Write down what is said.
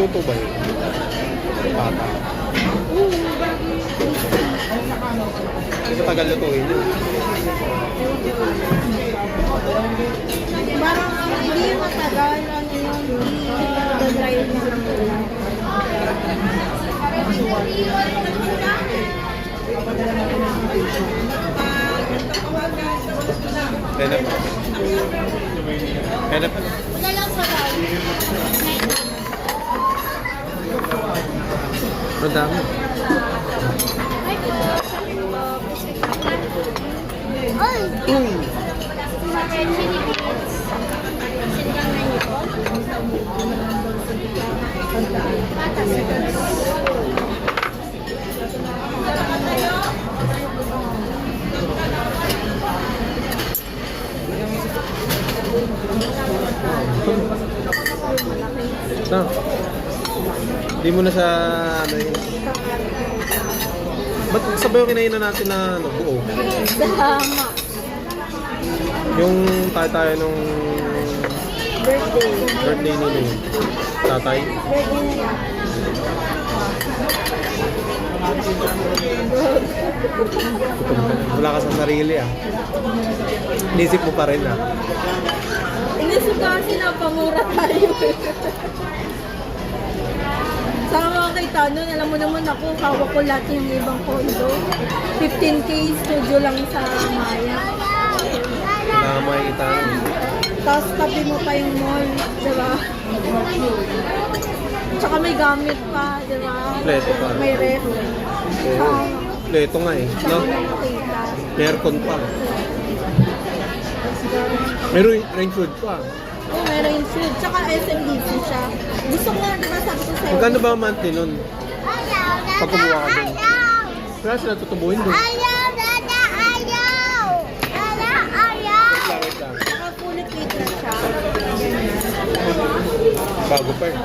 Luto ba yun? Pata. Matagal lutuin yun. Parang hindi yung matagal, ano yun, hindi dry na lang ulam. Kaya pa. Kaya pa. Wala lang sa Madami. Ay! Uy! Na. Hindi mo na sa ano yun. Ba't sabay yung kinainan natin na ano, buo? Sama. Yung tayo nung Birthday. birthday ni tatay. Birthday na yan. Wala ka sa sarili ah. Inisip mo pa rin ah. Inisip kasi na pamura tayo. Saka makakita nun, alam mo naman ako, hawak ko lahat yung ibang condo. 15K studio lang sa Maya. Wala ka makikita nun. Tapos tabi mo pa yung mall, di ba? Tsaka may gamit pa, di ba? Kompleto pa. May ref. Oo. Kompleto nga eh. No? Tsaka may makita. May aircon pa. May range food pa. Oh, may rain food. Tsaka SMDC siya. Gusto ko nga, di ba, sabi ko sa'yo. Magkano ba ang monthly nun? Pag kumuha ka dun. Kaya sila tutubuhin dun. Ayaw! Wait lang. Tsaka fully catered siya. Bago pa eh.